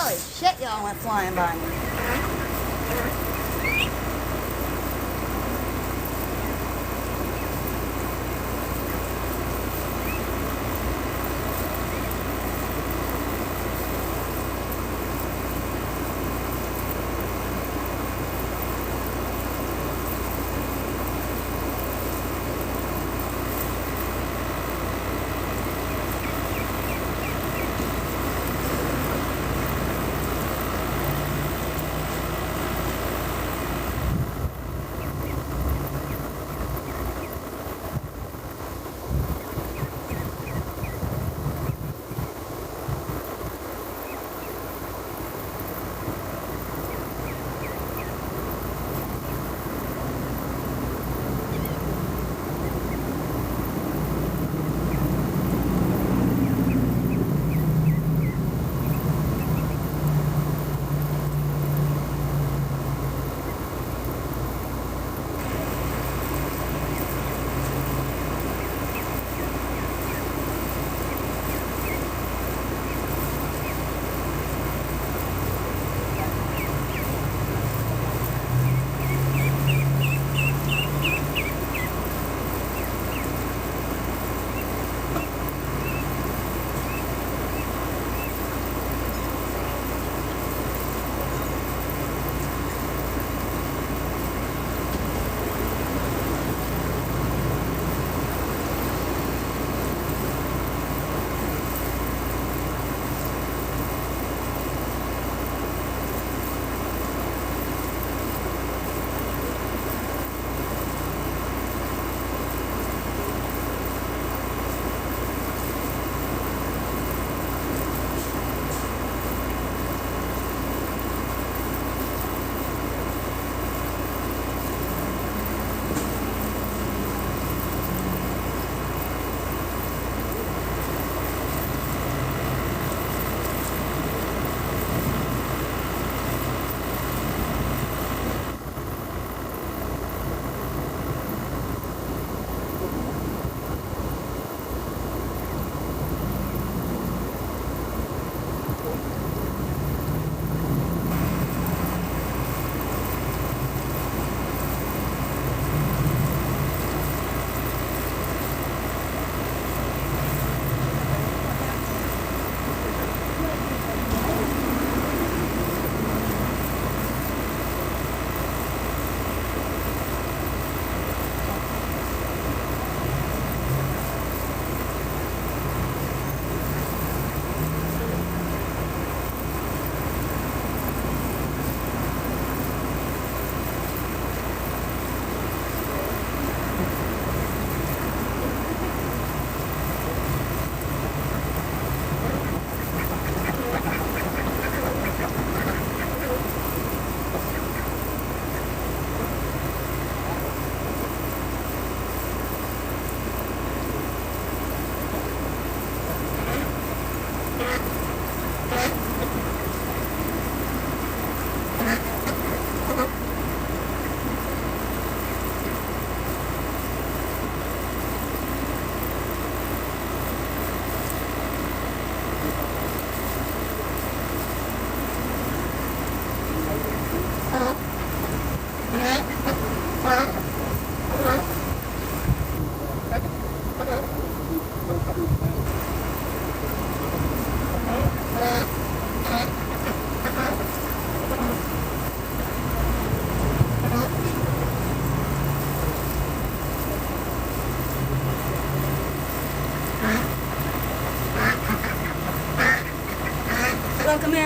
Holy shit, y'all went flying by me.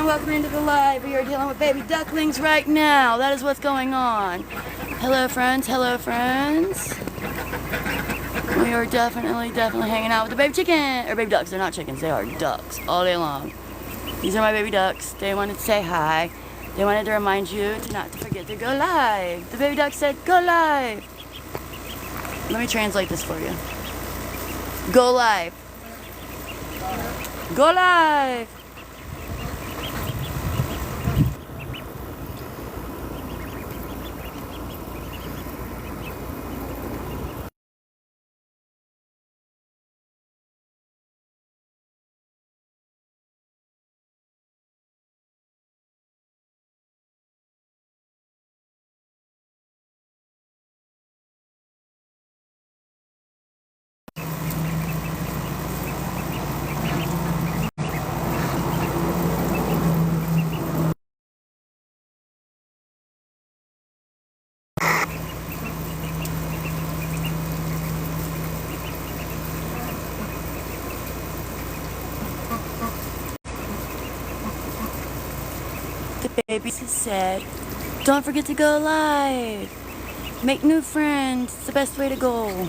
Welcome into the live. We are dealing with baby ducklings right now. That is what's going on. Hello, friends. Hello, friends. We are definitely hanging out with the baby chicken. Or baby ducks. They're not chickens. They are ducks all day long. These are my baby ducks. They wanted to say hi. They wanted to remind you to not to forget to go live. The baby duck said, go live. Let me translate this for you. Go live. Go live. the babies have said, don't forget to go live. Make new friends. It's the best way to go.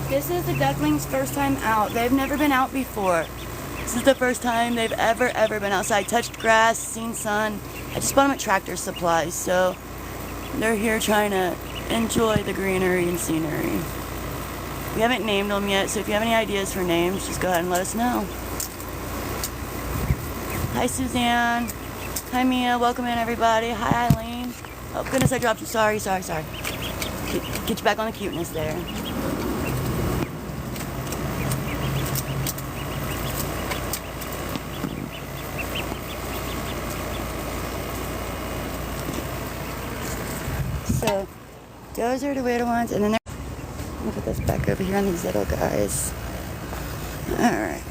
This is the ducklings' first time out. They've never been out before. This is the first time they've ever been outside, touched grass, seen sun. I just bought them at Tractor Supply, so they're here trying to enjoy the greenery and scenery. We haven't named them yet, so if you have any ideas for names, just go ahead and let us know. Hi, Suzanne. Hi, Mia. Welcome in, everybody. Hi, Eileen. Oh, goodness, I dropped you. Sorry. Get you back on the cuteness there. So, those are the little ones, and then let me put this back over here on these little guys. Alright.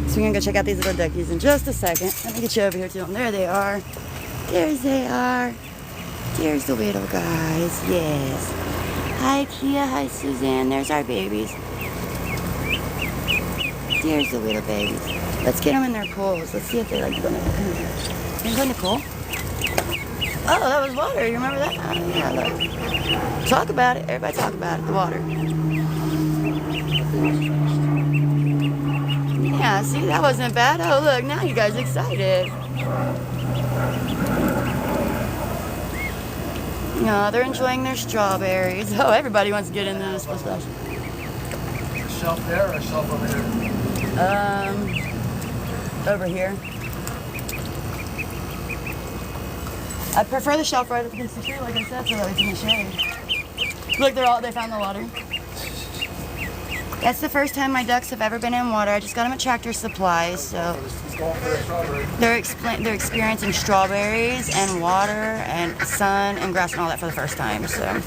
So we're gonna go check out these little duckies in just a second. Let me get you over here to them. There they are. There they are. There's the little guys. Yes. Hi, Kia. Hi, Suzanne. There's our babies. There's the little babies. Let's get them in their pools. Let's see if they like to go in the pool. Come here. Can you go in the pool? Oh, that was water. You remember that? Oh, yeah, look. Talk about it. Everybody talk about it. The water. Yeah, see, that wasn't bad. Oh, look. Now you guys are excited. No, they're enjoying their strawberries. Oh, everybody wants to get into this splash. Shelf there or shelf over here? Over here. I prefer the shelf right up against the tree, like I said, so that it's in the shade. Look, they found the water. That's the first time my ducks have ever been in water. I just got them at Tractor Supply, so they're experiencing strawberries and water and sun and grass and all that for the first time. So.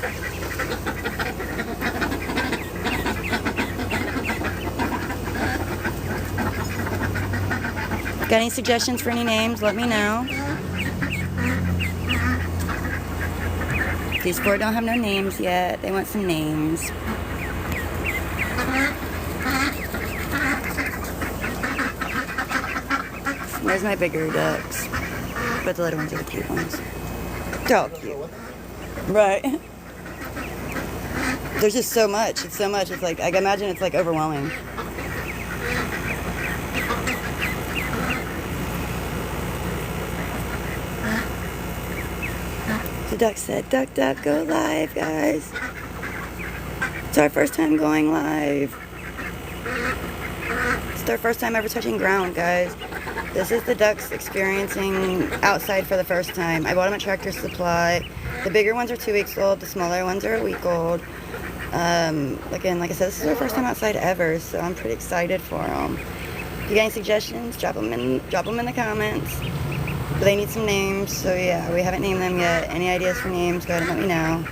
Got any suggestions for any names? Let me know. These four don't have no names yet. They want some names. There's my bigger ducks. But the little ones are the cute ones. They're all cute. Right. There's just so much. It's so much. It's like, I imagine it's like overwhelming. The duck said, duck, duck, go live, guys. It's our first time going live. It's their first time ever touching ground, guys. This is the ducks experiencing outside for the first time. I bought them at Tractor Supply. The bigger ones are 2 weeks old. The smaller ones are a week old. Again, like I said, this is their first time outside ever, so I'm pretty excited for them. If you got any suggestions, drop them in the comments. But they need some names, so yeah, we haven't named them yet. Any ideas for names, go ahead and let me know.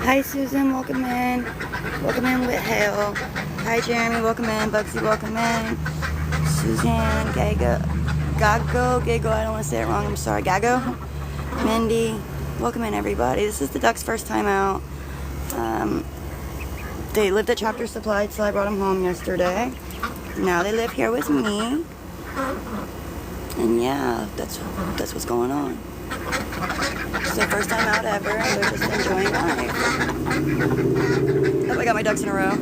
Hi Susan, welcome in. Welcome in with Hale. Hi Jeremy, welcome in. Bugsy, welcome in. Suzanne, Gago, I don't want to say it wrong, I'm sorry. Gago, Mindy, welcome in everybody. This is the ducks' first time out. They lived at Tractor Supply, so I brought them home yesterday. Now they live here with me. And yeah, that's what's going on. It's their first time out ever, and they're just enjoying life. Oh, I got my ducks in a row.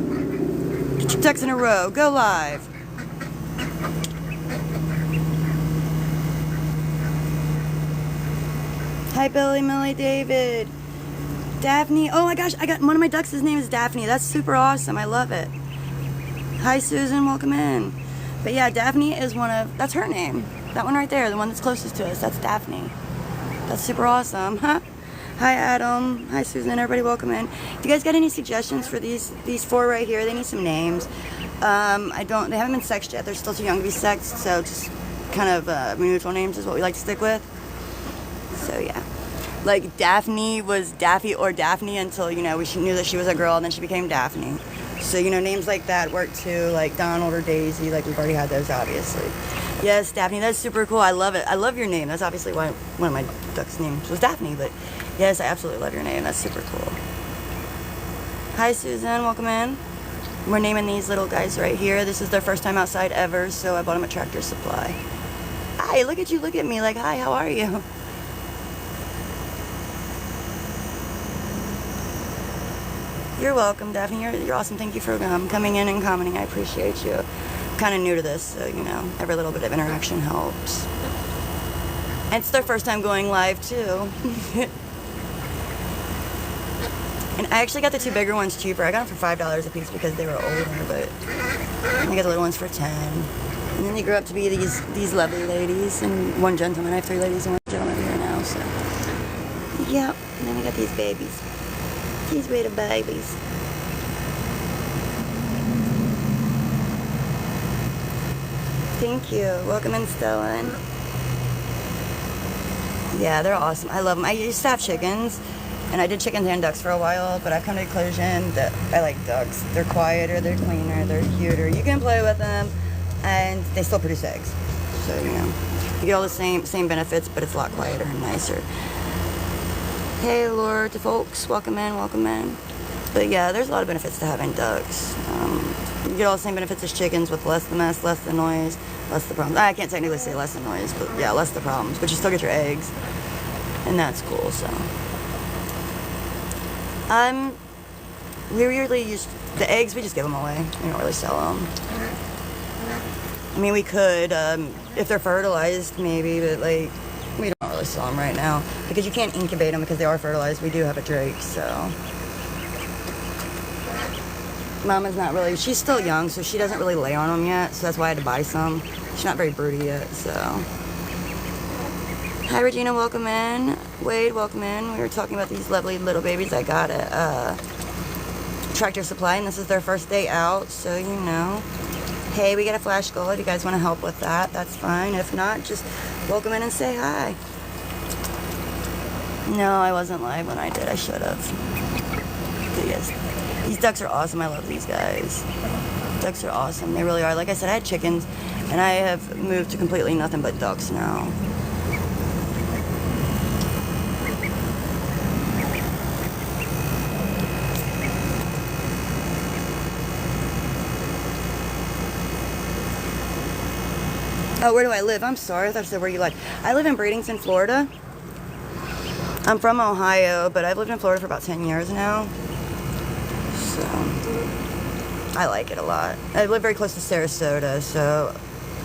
Get your ducks in a row. Go live. Hi, Billy, Millie, David. Daphne. Oh my gosh, I got one of my ducks. His name is Daphne. That's super awesome. I love it. Hi, Susan. Welcome in. But yeah, Daphne is that's her name. That one right there, the one that's closest to us. That's Daphne. That's super awesome, huh? Hi Adam, hi Susan, everybody welcome in. If you guys got any suggestions for these four right here, they need some names. They haven't been sexed yet, they're still too young to be sexed, so just kind of neutral names is what we like to stick with. So yeah. Like Daphne was Daffy or Daphne until, we knew that she was a girl, and then she became Daphne. So, names like that work too, like Donald or Daisy, like we've already had those obviously. Yes, Daphne, that's super cool. I love it. I love your name. That's obviously why one of my ducks' names was Daphne, but yes, I absolutely love your name. That's super cool. Hi, Susan. Welcome in. We're naming these little guys right here. This is their first time outside ever, so I bought them at Tractor Supply. Hi, look at you. Look at me. Like, hi, how are you? You're welcome, Daphne. You're awesome. Thank you for coming in and commenting. I appreciate you. Kind of new to this, so every little bit of interaction helps. And it's their first time going live too. And I actually got the two bigger ones cheaper. I got them for $5 a piece because they were older, but I got the little ones for $10. And then they grew up to be these lovely ladies and one gentleman. I have 3 ladies and 1 gentleman here now, so yep. And then we got these babies. These little babies. Thank you. Welcome in, Stella. Yeah, they're awesome. I love them. I used to have chickens, and I did chickens and ducks for a while, but I've come to the conclusion that I like ducks. They're quieter, they're cleaner, they're cuter. You can play with them, and they still produce eggs. So, you get all the same benefits, but it's a lot quieter and nicer. Hey, Lord, to folks, welcome in, welcome in. But yeah, there's a lot of benefits to having ducks. You get all the same benefits as chickens with less the mess, less the noise, less the problems. I can't technically say less the noise, but yeah, less the problems. But you still get your eggs, and that's cool, so. We really use the eggs, we just give them away. We don't really sell them. I mean, we could, if they're fertilized, maybe, but like, we don't really sell them right now because you can't incubate them because they are fertilized. We do have a drake, so. Mama's not really, she's still young, so she doesn't really lay on them yet, so that's why I had to buy some. She's not very broody yet, so. Hi, Regina, welcome in. Wade, welcome in. We were talking about these lovely little babies I got at Tractor Supply, and this is their first day out, so Hey, we got a flash goal. If you guys want to help with that, that's fine. If not, just welcome in and say hi. No, I wasn't live when I did. I should have. Yes. These ducks are awesome. I love these guys. Ducks are awesome. They really are. Like I said, I had chickens, And I have moved to completely nothing but ducks now. Oh, where do I live? I'm sorry, I thought you said where you live. I live in Bradenton, Florida. I'm from Ohio, but I've lived in Florida for about 10 years now. So, I like it a lot. I live very close to Sarasota, so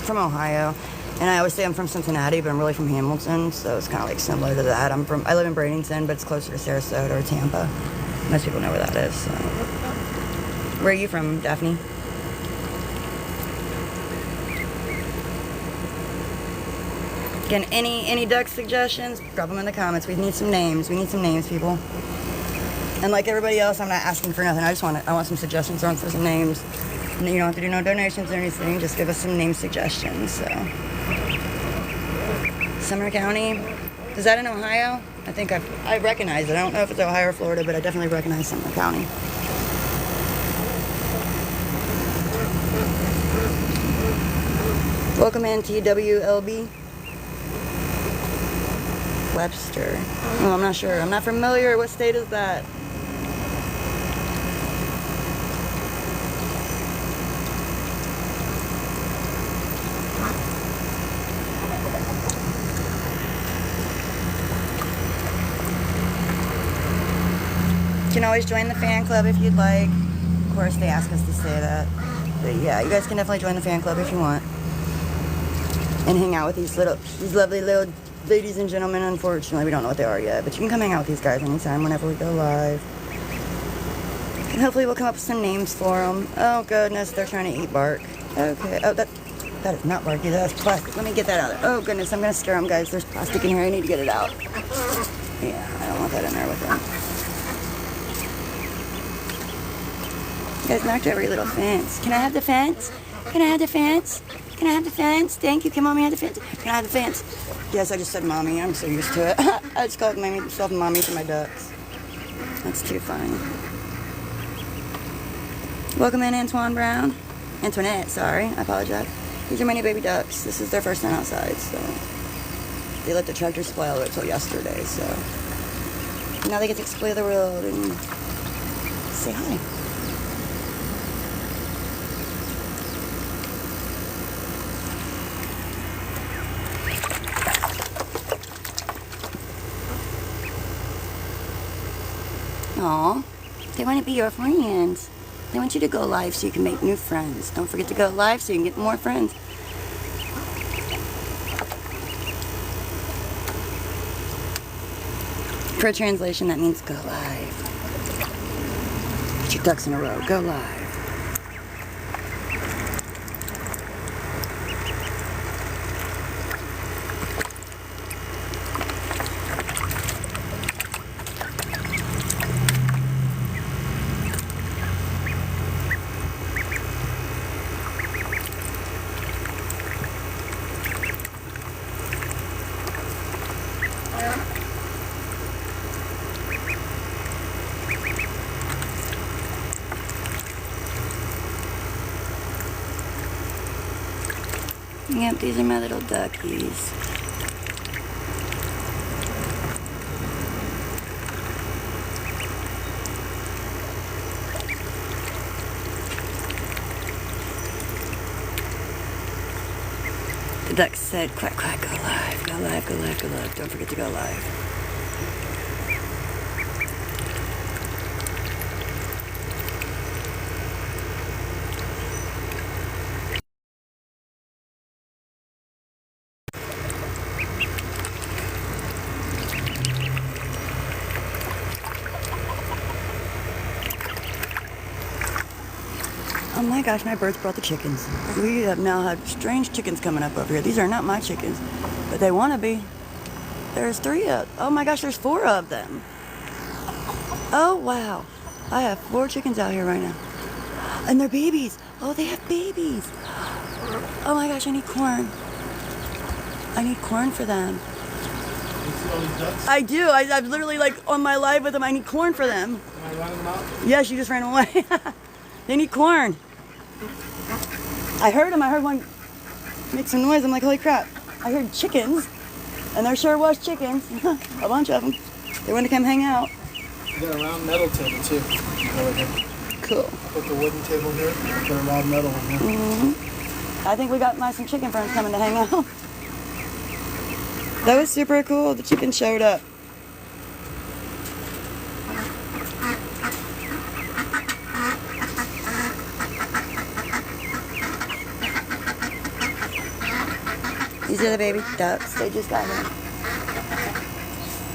from Ohio. And I always say I'm from Cincinnati, but I'm really from Hamilton, so it's kind of like similar to that. I live in Bradenton, but it's closer to Sarasota or Tampa. Most people know where that is. So. Where are you from, Daphne? Again, any duck suggestions, drop them in the comments. We need some names. We need some names, people. And like everybody else, I'm not asking for nothing. I want some suggestions on for some names. And you don't have to do no donations or anything. Just give us some name suggestions. So, Sumner County, is that in Ohio? I think I recognize it. I don't know if it's Ohio or Florida, but I definitely recognize Sumner County. Welcome in TWLB. Webster. Oh, I'm not sure. I'm not familiar. What state is that? You can always join the fan club if you'd like. Of course, they ask us to say that. But yeah, you guys can definitely join the fan club if you want. And hang out with these lovely little ladies and gentlemen. Unfortunately, we don't know what they are yet, but you can come hang out with these guys anytime, whenever we go live. And hopefully we'll come up with some names for them. Oh goodness, they're trying to eat bark. Okay, oh that is not bark either, that's plastic. Let me get that out of there. Oh goodness, I'm gonna scare them, guys. There's plastic in here, I need to get it out. Yeah, I don't want that in there with them. You guys knocked every little fence. Can I have the fence? Can I have the fence? Can I have the fence? Thank you. Can mommy have the fence? Can I have the fence? Yes, I just said mommy. I'm so used to it. I just called myself mommy to my ducks. That's too funny. Welcome in, Antoine Brown. Antoinette, sorry. I apologize. These are my new baby ducks. This is their first time outside, so they let the tractor spoil it until yesterday, so now they get to explore the world and say hi. Aw, they want to be your friends. They want you to go live so you can make new friends. Don't forget to go live so you can get more friends. For translation, that means go live. Put your ducks in a row. Go live. Yep, these are my little duckies. The duck said, quack, quack, go live, go live, go live, go live. Don't forget to go live. Oh my gosh, my birds brought the chickens. We have now had strange chickens coming up over here. These are not my chickens, but they want to be. There's 3 of, oh my gosh, there's 4 of them. Oh wow, I have 4 chickens out here right now. And they're babies. Oh, they have babies. Oh my gosh, I need corn. I need corn for them. I do. I'm literally like on my live with them. I need corn for them. Am I running them out? Yeah, she just ran away. They need corn. I heard them. I heard one. make some noise. I'm like, holy crap, I heard chickens, and there sure was chickens, a bunch of them. They wanted to come hang out. You got a round metal table too. Over here. Cool. Put the wooden table here, put a round metal in here. I think we got some chicken friends coming to hang out. That was super cool. The chicken showed up. These are the baby ducks. They just got here.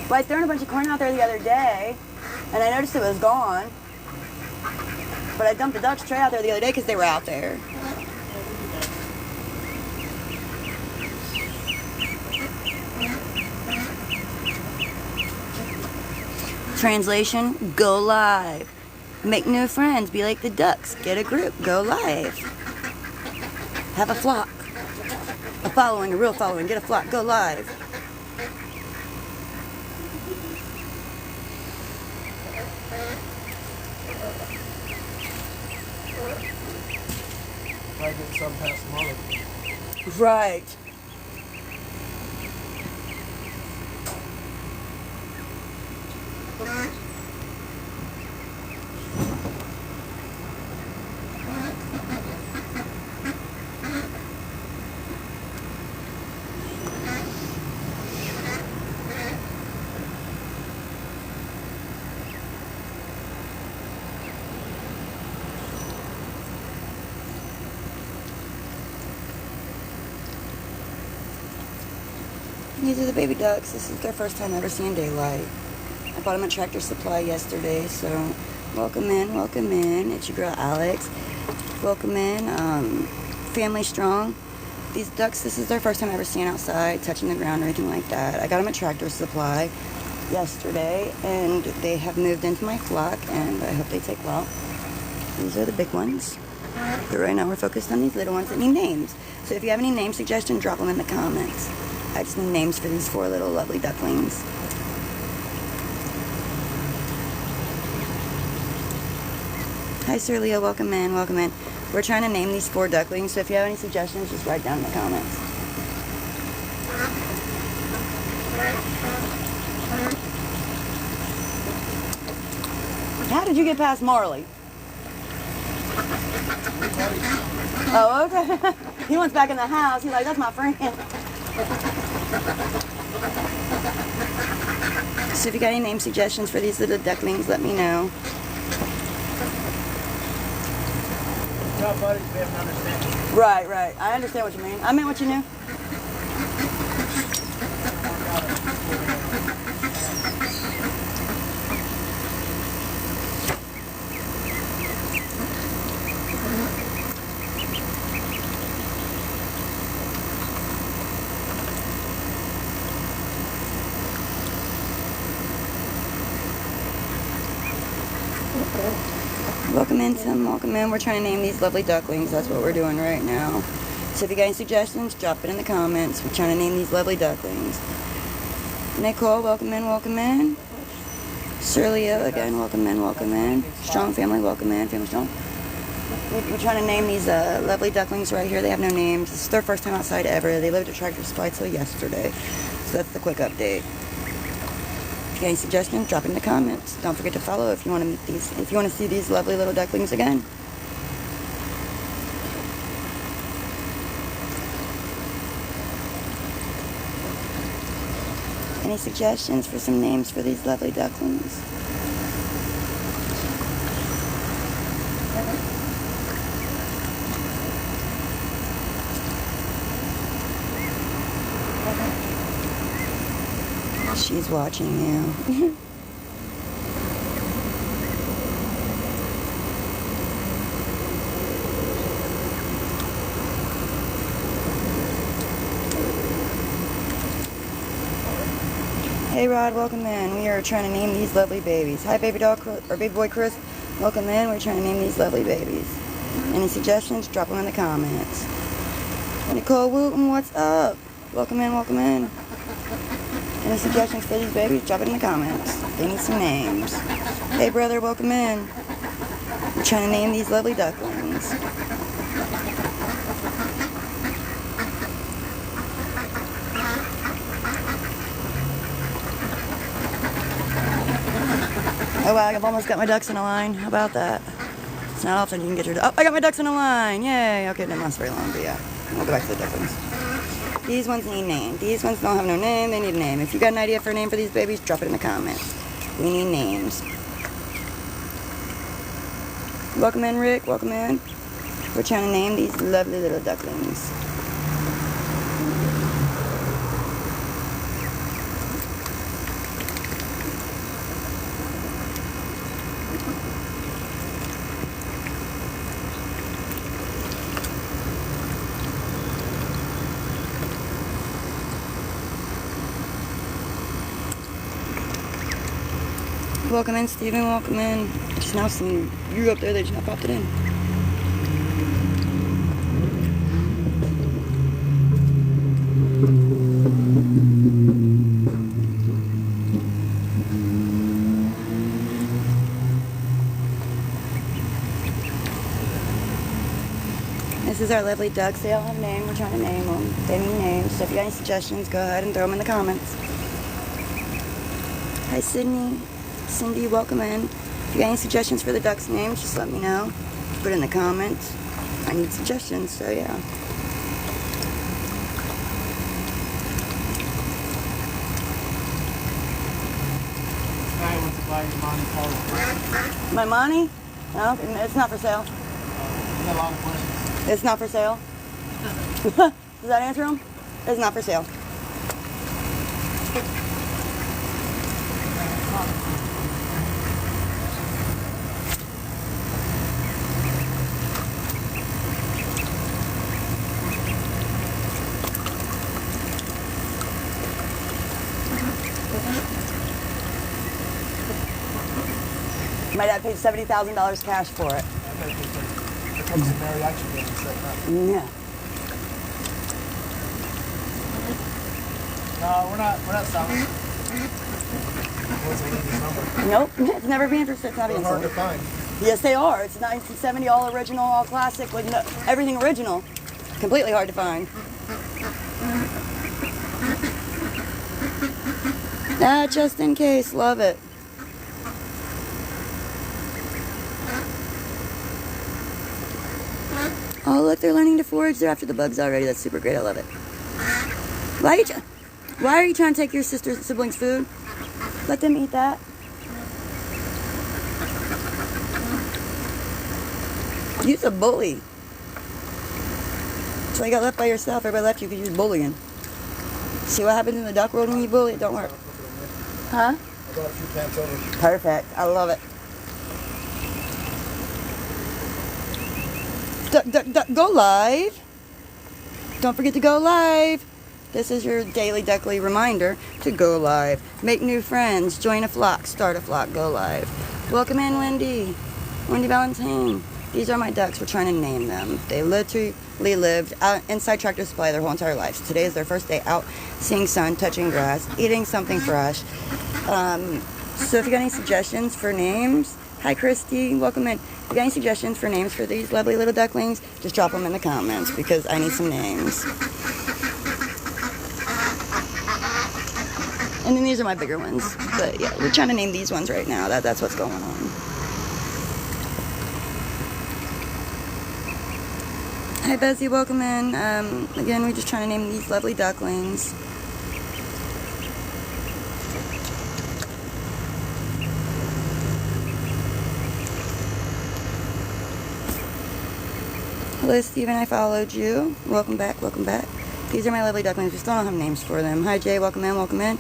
Well, I threw a bunch of corn out there the other day, and I noticed it was gone. But I dumped the ducks tray out there the other day because they were out there. Translation, go live. Make new friends, be like the ducks. Get a group, go live. Have a flock. A following, a real following. Get a flock, go live. Try to get some past Molly. Right. These are the baby ducks. This is their first time ever seeing daylight. I bought them at Tractor Supply yesterday, so welcome in, welcome in. It's your girl Alex. Welcome in. Family strong. These ducks, this is their first time ever seeing outside, touching the ground or anything like that. I got them at Tractor Supply yesterday, and they have moved into my flock, and I hope they take well. These are the big ones. But right now we're focused on these little ones that need names. So if you have any name suggestions, drop them in the comments. I just need names for these 4 little lovely ducklings. Hi, Sir Leo. Welcome in. Welcome in. We're trying to name these 4 ducklings, so if you have any suggestions, just write down in the comments. How did you get past Marley? Oh, okay. He wants back in the house. He's like, that's my friend. So if you got any name suggestions for these little ducklings, let me know. Tell buddies we have an understanding. Right, right. I understand what you mean. I meant what you knew. Welcome in, Tim. Welcome in. We're trying to name these lovely ducklings. That's what we're doing right now. So if you got any suggestions, drop it in the comments. We're trying to name these lovely ducklings. Nicole, welcome in, welcome in. Sir Leo, again, welcome in, welcome in. Strong family, welcome in. Family strong. We're trying to name these lovely ducklings right here. They have no names. This is their first time outside ever. They lived at Tractor Supply till yesterday. So that's the quick update. If you got any suggestions, drop it in the comments. Don't forget to follow if you want to meet these. If you want to see these lovely little ducklings again. Any suggestions for some names for these lovely ducklings? She's watching you. Hey Rod, welcome in. We are trying to name these lovely babies. Hi baby dog, or baby boy Chris. Welcome in. We're trying to name these lovely babies. Any suggestions? Drop them in the comments. Nicole Wooten, what's up? Welcome in, welcome in. Any suggestions for these babies? Drop it in the comments. They need some names. Hey brother, welcome in. We're trying to name these lovely ducklings. Oh wow, I've almost got my ducks in a line. How about that? It's not often you can get your... Oh, I got my ducks in a line. Yay. Okay, it didn't last very long, but yeah. We'll go back to the ducklings. These ones need name. These ones don't have no name. They need a name. If you got an idea for a name for these babies, drop it in the comments. We need names. Welcome in, Rick. Welcome in. We're trying to name these lovely little ducklings. Welcome in, Steven. Welcome in. Just now seeing you up there. They just now popped it in. This is our lovely ducks. They all have a name. We're trying to name them. They need names. So if you got any suggestions, go ahead and throw them in the comments. Hi, Sydney. Cindy, welcome in. If you got any suggestions for the ducks' names, just let me know. Put it in the comments. I need suggestions, so yeah. Guy wants to buy your Monty Pollard. My money? No, it's not for sale. You got a lot of questions. It's not for sale. Does that answer them? It's not for sale. My dad paid $70,000 cash for it. I bet it comes in mariachi bands right now. Yeah. No, we're not selling. What's the lady's number? Nope, it's never been interested. It's not They're being hard to sold. find. Yes, they are. It's 1970, all original, all classic, with no, everything original. Completely hard to find. Ah, just in case. Love it. Oh, look, they're learning to forage. They're after the bugs already. That's super great. I love it. Why are you trying to take your siblings' food? Let them eat that. You're a bully. So you got left by yourself. Everybody left you because you was bullying. See what happens in the duck world when you bully? It don't work. Huh? I bought a few pants over. Perfect. I love it. Go live. Don't forget to go live. This is your daily duckly reminder to go live. Make new friends. Join a flock. Start a flock. Go live. Welcome in, Wendy. Wendy Valentine. These are my ducks. We're trying to name them. They literally lived out inside Tractor Supply their whole entire lives. Today is their first day out, seeing sun, touching grass, eating something fresh. So if you got any suggestions for names, hi Christy, welcome in. If you got any suggestions for names for these lovely little ducklings, just drop them in the comments because I need some names. And then these are my bigger ones. But yeah, we're trying to name these ones right now. That's what's going on. Hi Bessie, welcome in. Again, we're just trying to name these lovely ducklings. Hello Steven, I followed you. Welcome back, welcome back. These are my lovely ducklings. We still don't have names for them. Hi Jay, welcome in, welcome in.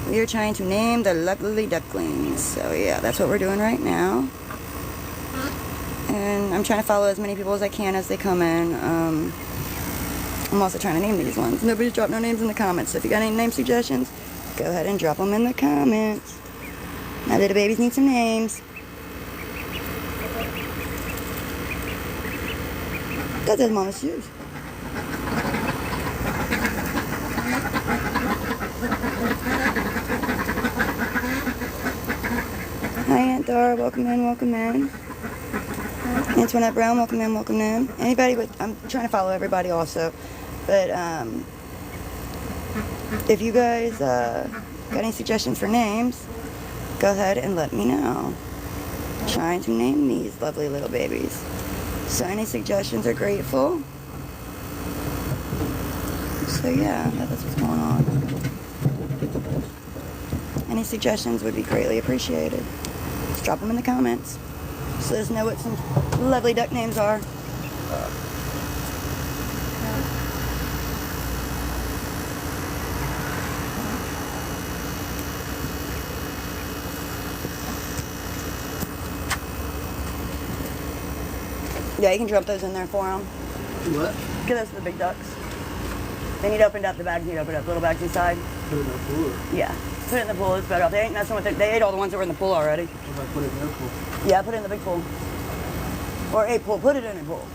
We are trying to name the lovely ducklings. So yeah, that's what we're doing right now. And I'm trying to follow as many people as I can as they come in. I'm also trying to name these ones. Nobody's dropped no names in the comments. So if you got any name suggestions, go ahead and drop them in the comments. My little babies need some names. That's his mama's shoes. Hi Aunt Dora, welcome in, welcome in. Antoinette Brown, welcome in, welcome in. Anybody with, I'm trying to follow everybody also, but if you guys got any suggestions for names, go ahead and let me know. Trying to name these lovely little babies. So any suggestions are grateful. So yeah, that's what's going on. Any suggestions would be greatly appreciated. Just drop them in the comments. So let us know what some lovely duck names are. Yeah, you can drop those in there for them. What? Give those to the big ducks. They need opened up, the bags need opened up, little bags inside. Put it in the pool. Yeah, put it in the pool, it's better off. They ain't messing with it. They ate all the ones that were in the pool already. What if I put it in their pool? Yeah, put it in the big pool. Or a pool, put it in a pool.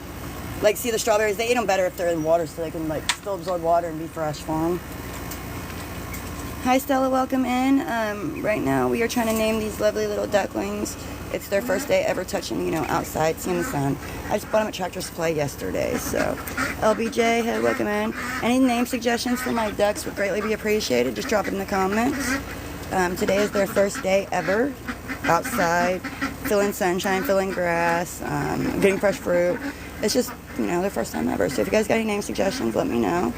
Like, see the strawberries, they eat them better if they're in water so they can, like, still absorb water and be fresh for them. Hi, Stella, welcome in. Right now we are trying to name these lovely little ducklings. It's their first day ever touching, you know, outside, seeing the sun. I just bought them at Tractor Supply yesterday, so. LBJ, hey, welcome in. Any name suggestions for my ducks would greatly be appreciated. Just drop it in the comments. Today is their first day ever outside, feeling sunshine, feeling grass, getting fresh fruit. It's just, you know, their first time ever. So if you guys got any name suggestions, let me know.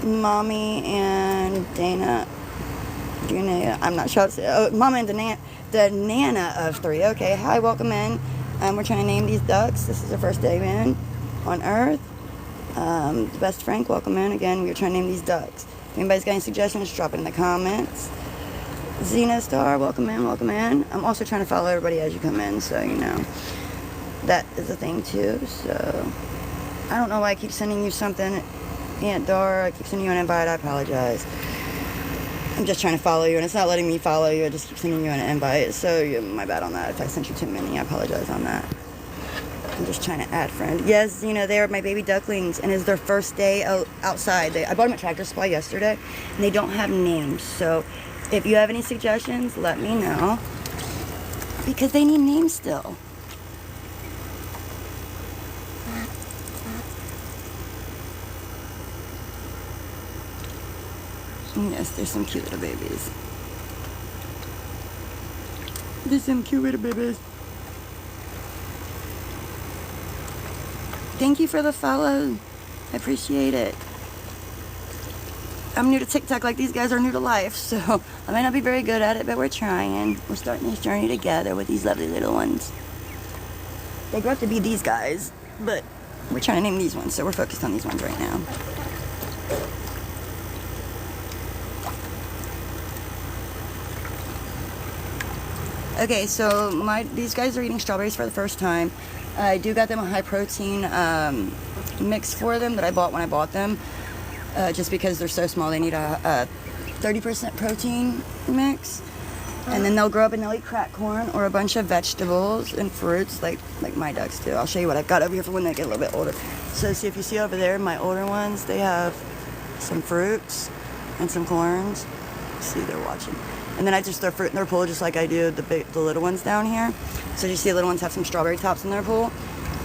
Mommy and Dana, I'm not sure how to say. Oh, Mama and the Nana of 3. Okay, hi, welcome in. We're trying to name these ducks. This is the first day in on Earth. The best Frank, welcome in. Again, we're trying to name these ducks. If anybody's got any suggestions, drop it in the comments. Xena Star, welcome in, welcome in. I'm also trying to follow everybody as you come in, so you know. That is a thing too, so. I don't know why I keep sending you something. Aunt Dora, I keep sending you an invite, I apologize. I'm just trying to follow you, and it's not letting me follow you. I just keep sending you an invite, so my bad on that. If I sent you too many, I apologize on that. I'm just trying to add friend. Yes, you know, they are my baby ducklings, and it's their first day outside. I bought them at Tractor Supply yesterday, and they don't have names. So if you have any suggestions, let me know, because they need names still. Yes, there's some cute little babies. There's some cute little babies. Thank you for the follow. I appreciate it. I'm new to TikTok like these guys are new to life, so I might not be very good at it, but we're trying. We're starting this journey together with these lovely little ones. They grew up to be these guys, but we're trying to name these ones, so we're focused on these ones right now. Okay, so these guys are eating strawberries for the first time. I do got them a high protein mix for them that I bought when I bought them. Just because they're so small, they need a 30% protein mix. And then they'll grow up and they'll eat cracked corn or a bunch of vegetables and fruits like my ducks do. I'll show you what I've got over here for when they get a little bit older. So see, if you see over there, my older ones, they have some fruits and some corns. See, they're watching. And then I just throw fruit in their pool just like I do the little ones down here. So you see the little ones have some strawberry tops in their pool.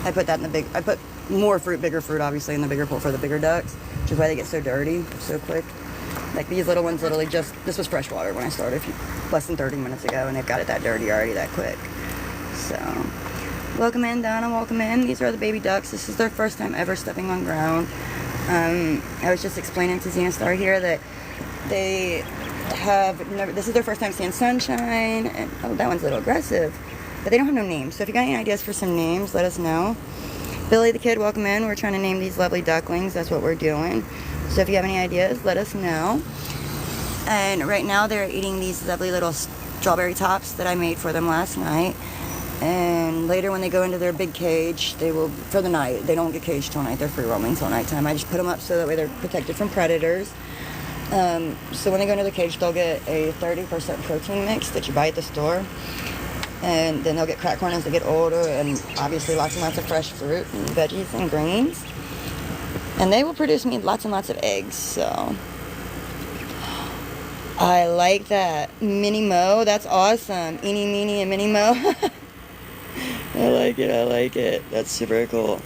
I put that in I put more fruit, bigger fruit obviously in the bigger pool for the bigger ducks, which is why they get so dirty so quick. Like these little ones literally this was fresh water when I started less than 30 minutes ago, and they've got it that dirty already that quick. So, welcome in, Donna, welcome in. These are the baby ducks. This is their first time ever stepping on ground. I was just explaining to Xena Star here that they this is their first time seeing sunshine, and oh, that one's a little aggressive, but they don't have no names. So if you got any ideas for some names, let us know. Billy the Kid, welcome in. We're trying to name these lovely ducklings. That's what we're doing. So if you have any ideas, let us know. And right now they're eating these lovely little strawberry tops that I made for them last night. And later when they go into their big cage, they will, for the night, they don't get caged till night, they're free roaming till nighttime. I just put them up so that way they're protected from predators. So when they go into the cage, they'll get a 30% protein mix that you buy at the store. And then they'll get cracked corn as they get older, and obviously lots and lots of fresh fruit and veggies and greens. And they will produce me lots and lots of eggs, so. I like that. Minnie Mo, that's awesome. Eeny, meeny, and Minnie Mo. I like it. That's super cool.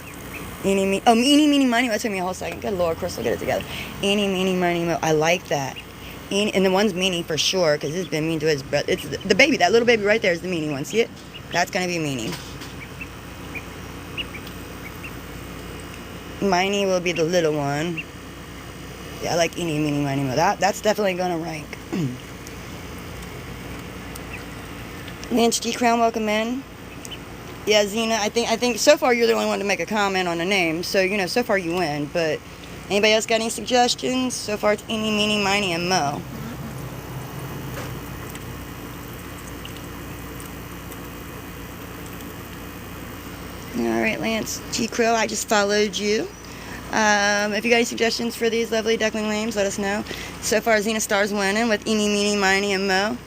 Eeny, meeny, miny. That took me a whole second. Good Lord, Crystal, get it together. Eeny, meeny, miny, mo. I like that. And the one's Meanie for sure, because it's been mean to his brother. It's the baby, that little baby right there is the Meanie one. See it? That's gonna be Meanie. Miney will be the little one. Yeah, I like Eenie, Meanie, Miney. That's definitely gonna rank. Lynch G Crown, welcome in. Yeah, Xena, I think so far you're the only one to make a comment on the name, so you know so far you win. But anybody else got any suggestions? So far it's Eenie, Meanie, Miney, and Mo. All right, Lance G Crow, I just followed you. If you got any suggestions for these lovely duckling names, let us know. So far, Xena Star's winning with Eenie, Meanie, Miney, and Mo.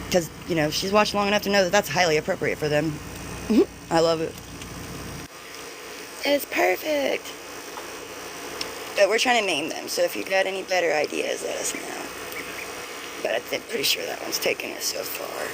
Because, you know, she's watched long enough to know that that's highly appropriate for them. I love it. It's perfect. But we're trying to name them, so if you got any better ideas, let us know. But I'm pretty sure that one's taken us so far.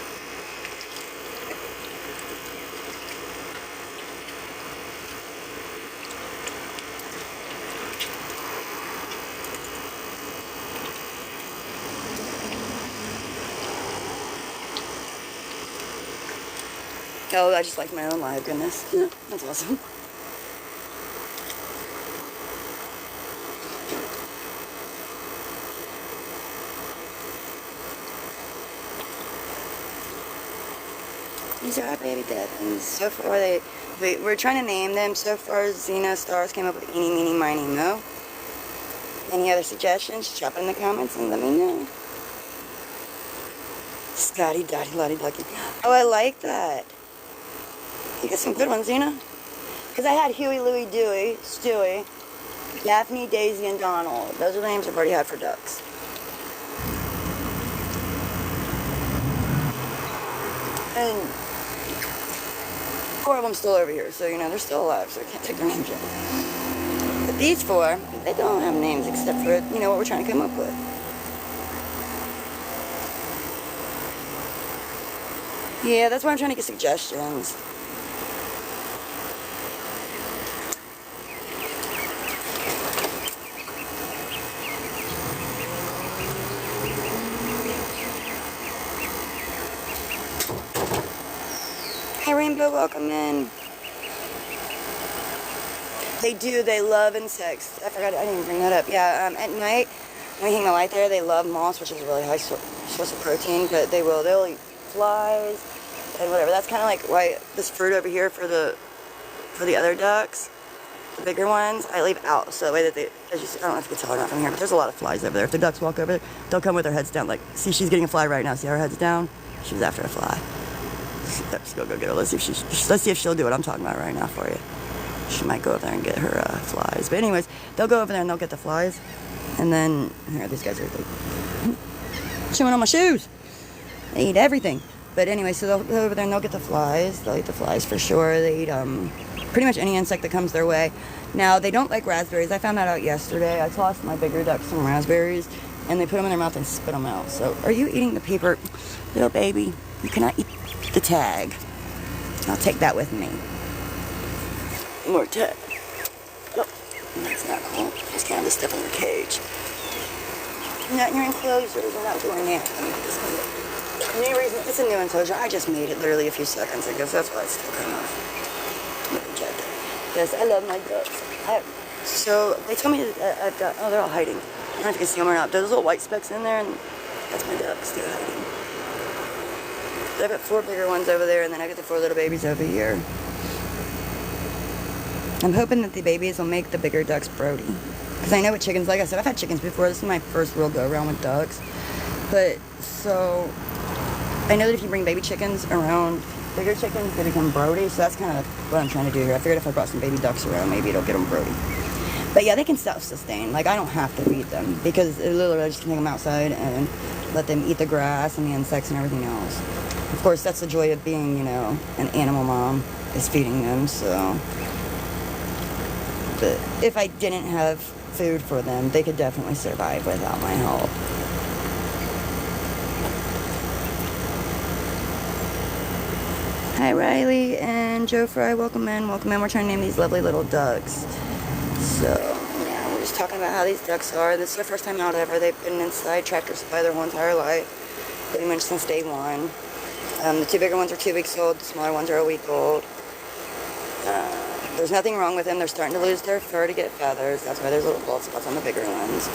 Oh, I just like my own live, goodness. Yeah, that's awesome. These are our baby ducklings. So far, we're trying to name them. So far, Xena Stars came up with Eenie, Meanie, Miney, Mo. Any other suggestions? Drop it in the comments and let me know. Scotty, Dotty, Lottie, Ducky. Oh, I like that. You got some good ones, Xena. Because I had Huey, Louie, Dewey, Stewie, Daphne, Daisy, and Donald. Those are the names I've already had for ducks. And 4 of them still over here, so you know they're still alive, so I can't take their names yet. But these 4, they don't have names except for you know what we're trying to come up with. Yeah, that's why I'm trying to get suggestions. Hey Rainbow, welcome in. They do, they love insects. I forgot, I didn't even bring that up. Yeah, at night, when we hang the light there, they love moss, which is a really high source of protein, but they'll eat flies and whatever. That's kind of like why this fruit over here for the other ducks, the bigger ones, I leave out, so the way that they, as you see, I don't know if you can tell or not from here, but there's a lot of flies over there. If the ducks walk over there, they'll come with their heads down. Like, see, she's getting a fly right now. See how her head's down? She was after a fly. Let's go get her. Let's see if she'll do what I'm talking about right now for you. She might go over there and get her flies. But anyways, they'll go over there and they'll get the flies. And then, here, these guys are like, chewing on my shoes. They eat everything. But anyway, so they'll go over there and they'll get the flies. They'll eat the flies for sure. They eat pretty much any insect that comes their way. Now, they don't like raspberries. I found that out yesterday. I tossed my bigger ducks some raspberries, and they put them in their mouth and spit them out. So, are you eating the paper? Little baby, you cannot eat the tag. I'll take that with me. More tag. Oh, that's not cool. Just kind of the stuff in the cage. Not in your enclosure. We're not doing that. New reason, it's a new enclosure. I just made it literally a few seconds ago, so that's why it's still kind of. Yes, I love my ducks. So they told me that I've got. Oh, they're all hiding. I don't know if you can see them or not. There's little white specks in there, and that's my ducks. They're hiding. I've got 4 bigger ones over there, and then I got the 4 little babies over here. I'm hoping that the babies will make the bigger ducks Brody. Because I know what chickens, like I said, I've had chickens before. This is my first real go-around with ducks. But, so, I know that if you bring baby chickens around bigger chickens, they become Brody. So that's kind of what I'm trying to do here. I figured if I brought some baby ducks around, maybe it'll get them Brody. But yeah, they can self-sustain. Like, I don't have to feed them. Because literally I just take them outside and let them eat the grass and the insects and everything else. Of course, that's the joy of being, you know, an animal mom, is feeding them, so. But if I didn't have food for them, they could definitely survive without my help. Hi, Riley and Joe Fry, welcome in, welcome in. We're trying to name these lovely little ducks. So, yeah, just talking about how these ducks are. This is their first time out ever. They've been inside Tractor Supply their whole entire life, pretty much since day one. The two bigger ones are 2 weeks old. The smaller ones are a week old. There's nothing wrong with them. They're starting to lose their fur to get feathers. That's why there's little bald spots on the bigger ones.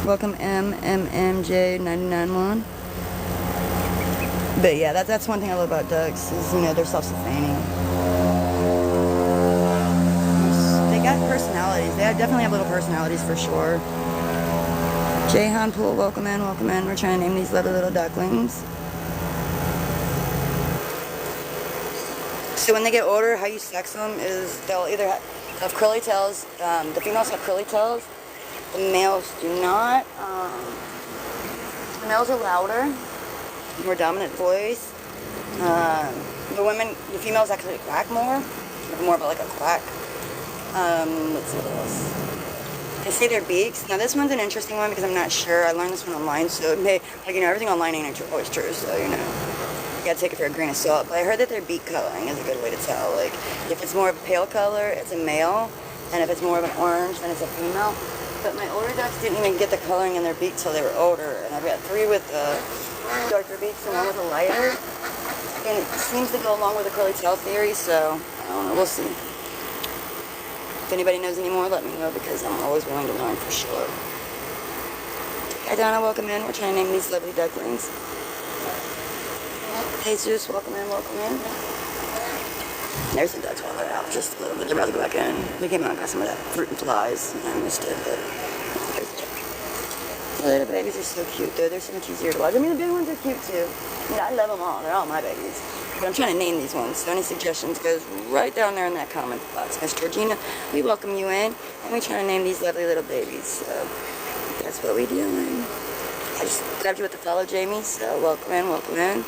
Welcome MMMJ991. But yeah, that's one thing I love about ducks is, you know, they're self-sustaining. They got personalities. They definitely have little personalities for sure. Jayhan Pool, welcome in, welcome in. We're trying to name these lovely little ducklings. So when they get older, how you sex them is they'll either have curly tails. The females have curly tails. The males do not. The males are louder, more dominant voice. The females actually quack more. More about like a quack. Let's see what else. They say their beaks. Now this one's an interesting one because I'm not sure. I learned this one online, so it may, like, you know, everything online ain't always true, so, you know. You gotta take it for a grain of salt, but I heard that their beak coloring is a good way to tell. Like, if it's more of a pale color, it's a male, and if it's more of an orange, then it's a female. But my older ducks didn't even get the coloring in their beak till they were older, and I've got 3 with darker beaks and 1 with a lighter. And it seems to go along with the curly tail theory, so I don't know, we'll see. If anybody knows any more, let me know, because I'm always willing to learn for sure. Hi Donna, welcome in. We're trying to name these lovely ducklings. Jesus, welcome in, welcome in. There's the ducks while they're out just a little bit. They're about to go back in. We came out and got some of that fruit and flies, and I missed it, but there's the duck. The little babies are so cute, though. They're so much easier to watch. I mean, the big ones are cute, too. I mean, I love them all. They're all my babies. But I'm trying to name these ones, so any suggestions goes right down there in that comment box. Miss Georgina, we welcome you in, and we're trying to name these lovely little babies, so that's what we're doing. I just grabbed you with the follow, Jamie, so welcome in, welcome in.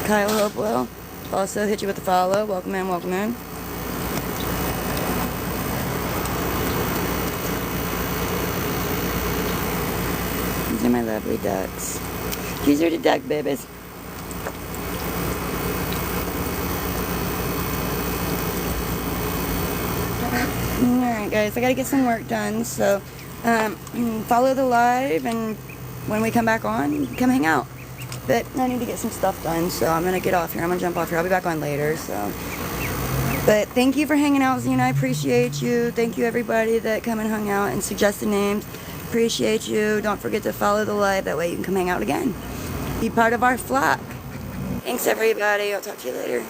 Kyle Hopewell, also hit you with the follow. Welcome in, welcome in. These are my lovely ducks. These are the duck babies. Alright guys, I gotta get some work done, so follow the live, and when we come back on, come hang out. But I need to get some stuff done, so I'm gonna get off here. I'm gonna jump off here. I'll be back on later, so. But thank you for hanging out, Zena. I appreciate you. Thank you everybody that come and hung out and suggested names. Appreciate you. Don't forget to follow the live. That way you can come hang out again. Be part of our flock. Thanks everybody. I'll talk to you later.